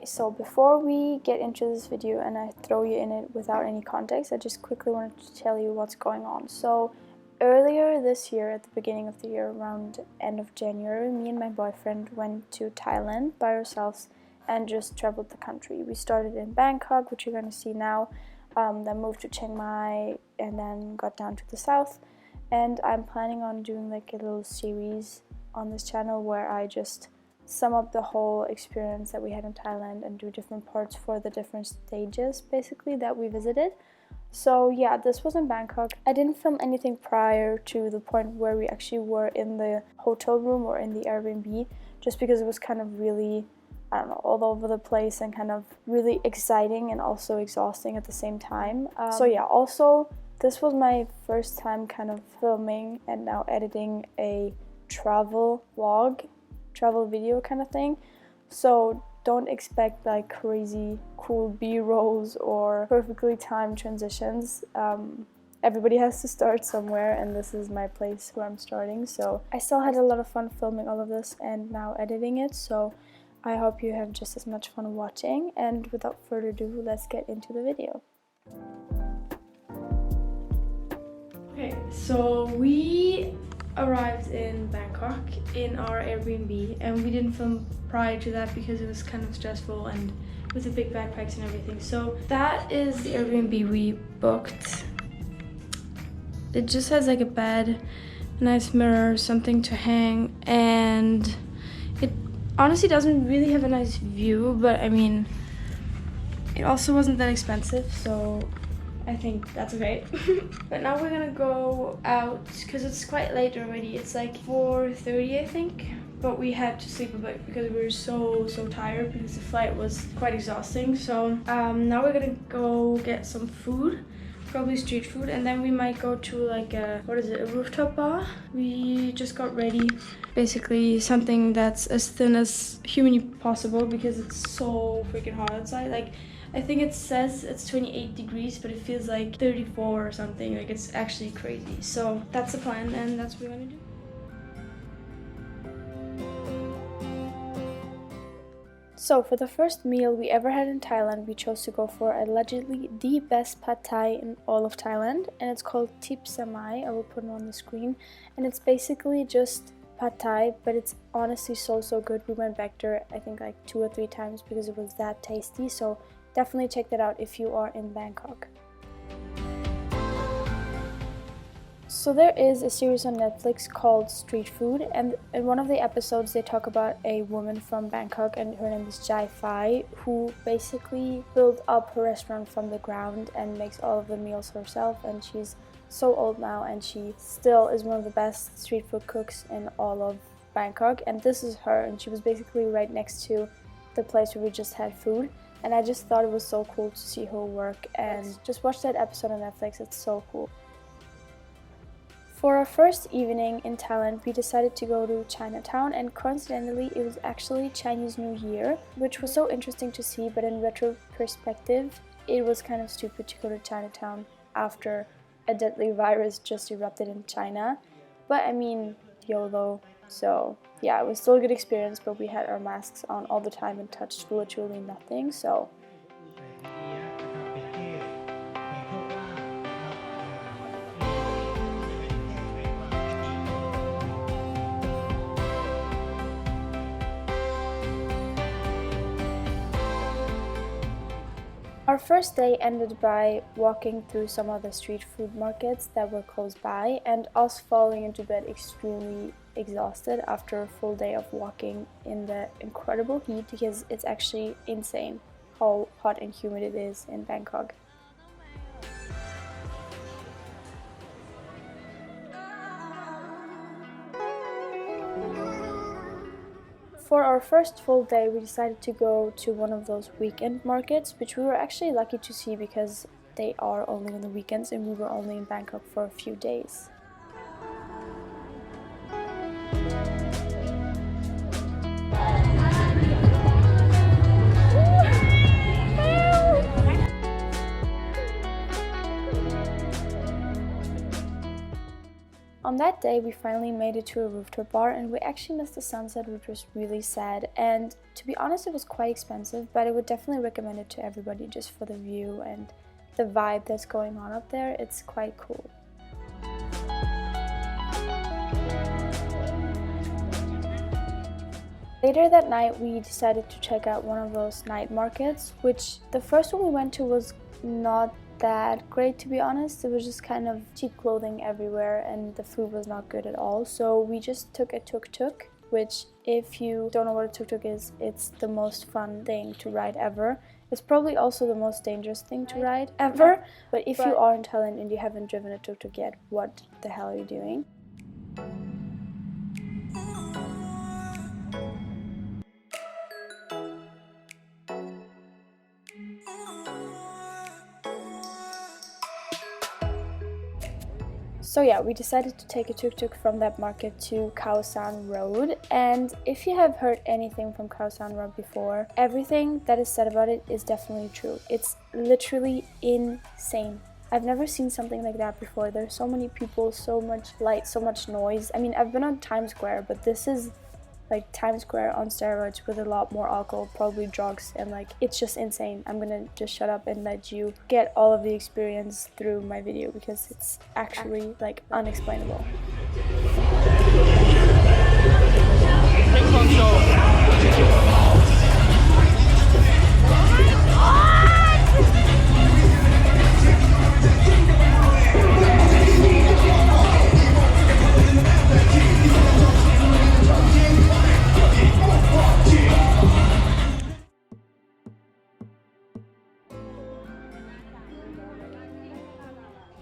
so before we get into this video and I throw you in it without any context, I just quickly wanted to tell you what's going on. So earlier this year, at the beginning of the year, around end of January, me and my boyfriend went to Thailand by ourselves and just traveled the country. We started in Bangkok, which you're going to see now, then moved to Chiang Mai, and then got down to the south. And I'm planning on doing like a little series on this channel where I just sum up the whole experience that we had in Thailand and do different parts for the different stages basically that we visited. So yeah, this was in Bangkok. I didn't film anything prior to the point where we actually were in the hotel room or in the Airbnb, just because it was kind of really, I don't know, all over the place and kind of really exciting and also exhausting at the same time. So yeah, also this was my first time kind of filming and now editing a travel vlog, travel video kind of thing. So don't expect like crazy cool B-rolls or perfectly timed transitions. Everybody has to start somewhere, and this is my place where I'm starting. So I still had a lot of fun filming all of this and now editing it, so I hope you have just as much fun watching. And without further ado, let's get into the video. Okay, so we arrived in Bangkok in our Airbnb, and we didn't film prior to that because it was kind of stressful and with the big backpacks and everything. So that is the Airbnb we booked. It just has like a bed, a nice mirror, something to hang, and it honestly doesn't really have a nice view, but I mean, it also wasn't that expensive, so I think that's okay. But now we're gonna go out because it's quite late already. It's like 4:30, I think. But we had to sleep a bit because we were so tired because the flight was quite exhausting. So now we're gonna go get some food, probably street food, and then we might go to like a, what is it, a rooftop bar. We just got ready, basically something that's as thin as humanly possible because it's so freaking hot outside. Like, I think it says it's 28 degrees, but it feels like 34 or something. Like, it's actually crazy. So that's the plan, and that's what we're gonna do. So for the first meal we ever had in Thailand, we chose to go for allegedly the best pad thai in all of Thailand, and it's called Tip Samai. I will put it on the screen, and it's basically just pad thai, but it's honestly so good. We went back there I think like 2 or 3 times because it was that tasty. So definitely check that out if you are in Bangkok. So there is a series on Netflix called Street Food, and in one of the episodes they talk about a woman from Bangkok, and her name is Jai Phai, who basically built up her restaurant from the ground and makes all of the meals herself. And she's so old now, and she still is one of the best street food cooks in all of Bangkok. And this is her, and she was basically right next to the place where we just had food. And I just thought it was so cool to see her work, and just watch that episode on Netflix. It's so cool. For our first evening in Thailand, we decided to go to Chinatown, and coincidentally it was actually Chinese New Year, which was so interesting to see. But in retrospective, it was kind of stupid to go to Chinatown after a deadly virus just erupted in China. But I mean, YOLO. So yeah, it was still a good experience, but we had our masks on all the time and touched literally nothing. So our first day ended by walking through some of the street food markets that were close by, and us falling into bed extremely exhausted after a full day of walking in the incredible heat, because it's actually insane how hot and humid it is in Bangkok. For our first full day, we decided to go to one of those weekend markets, which we were actually lucky to see because they are only on the weekends and we were only in Bangkok for a few days. On that day, we finally made it to a rooftop bar, and we actually missed the sunset, which was really sad. And to be honest, it was quite expensive, but I would definitely recommend it to everybody just for the view and the vibe that's going on up there. It's quite cool. Later that night, we decided to check out one of those night markets, which the first one we went to was not that great, to be honest. It was just kind of cheap clothing everywhere and the food was not good at all. So we just took a tuk-tuk, which, if you don't know what a tuk-tuk is, it's the most fun thing to ride ever. It's probably also the most dangerous thing to ride ever. But if you are in Thailand and you haven't driven a tuk-tuk yet, what the hell are you doing? So yeah, we decided to take a tuk-tuk from that market to Khao Road, and if you have heard anything from Khao Road before, everything that is said about it is definitely true. It's literally insane. I've never seen something like that before. There's so many people, so much light, so much noise. I mean, I've been on Times Square, but this is like Times Square on steroids with a lot more alcohol, probably drugs, and like it's just insane. I'm gonna just shut up and let you get all of the experience through my video because it's actually like unexplainable.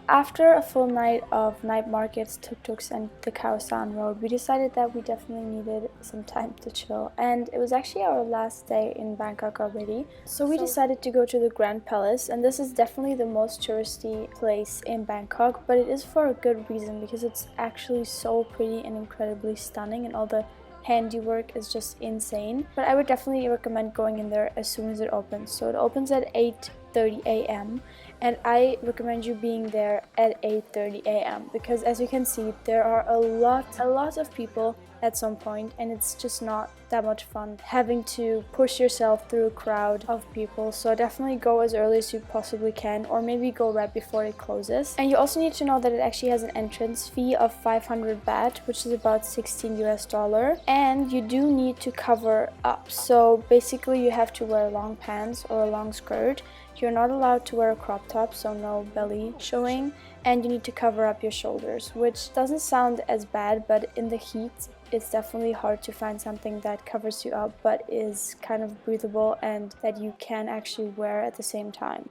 After a full night of night markets, tuk-tuks, and the Khao Road, we decided that we definitely needed some time to chill. And it was actually our last day in Bangkok already. So we decided to go to the Grand Palace, and this is definitely the most touristy place in Bangkok, but it is for a good reason because it's actually so pretty and incredibly stunning, and all the handiwork is just insane. But I would definitely recommend going in there as soon as it opens. So it opens at 8:30 a.m. and I recommend you being there at 8:30 a.m. because, as you can see, there are a lot of people at some point, and it's just not that much fun having to push yourself through a crowd of people. So definitely go as early as you possibly can, or maybe go right before it closes. And you also need to know that it actually has an entrance fee of 500 baht, which is about $16 US, and you do need to cover up. So basically you have to wear long pants or a long skirt. You're not allowed to wear a crop top, so no belly showing, and you need to cover up your shoulders, which doesn't sound as bad, but in the heat it's definitely hard to find something that covers you up but is kind of breathable and that you can actually wear at the same time.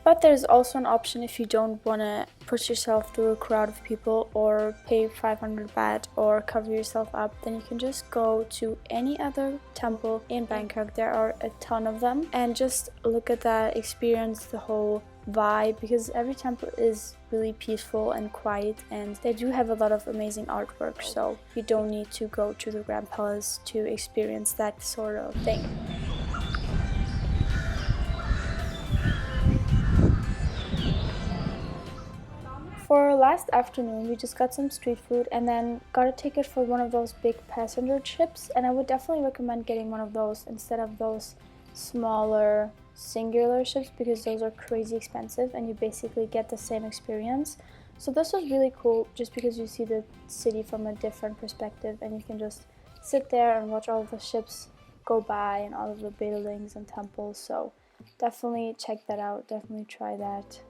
But there's also an option if you don't want to push yourself through a crowd of people or pay 500 baht or cover yourself up, then you can just go to any other temple in Bangkok. There are a ton of them, and just look at that, experience the whole vibe, because every temple is really peaceful and quiet, and they do have a lot of amazing artwork, so you don't need to go to the Grand Palace to experience that sort of thing. For last afternoon, we just got some street food and then got a ticket for one of those big passenger ships, and I would definitely recommend getting one of those instead of those smaller singular ships because those are crazy expensive and you basically get the same experience. So this was really cool just because you see the city from a different perspective and you can just sit there and watch all of the ships go by and all of the buildings and temples. So definitely check that out, definitely try that.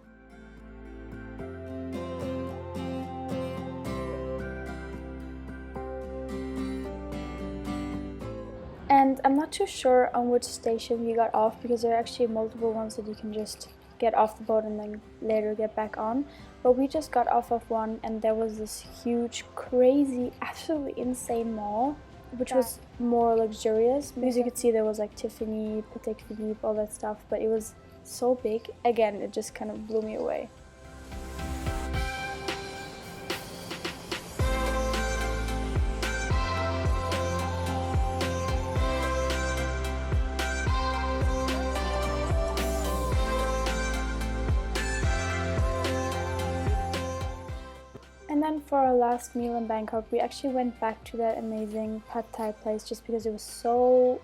And I'm not too sure on which station we got off because there are actually multiple ones that you can just get off the boat and then later get back on. But we just got off of one and there was this huge, crazy, absolutely insane mall which was more luxurious because you could see there was like Tiffany, Patek Philippe, all that stuff, but it was so big. Again, it just kind of blew me away. And then for our last meal in Bangkok, we actually went back to that amazing pad thai place just because it was so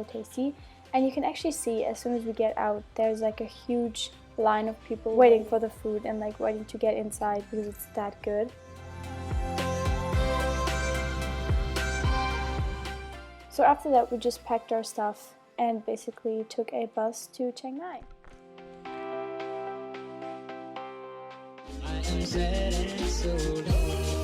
tasty. And you can actually see as soon as we get out, there's like a huge line of people waiting for the food and like waiting to get inside because it's that good. So after that, we just packed our stuff and basically took a bus to Chiang Mai. I am sad and so low.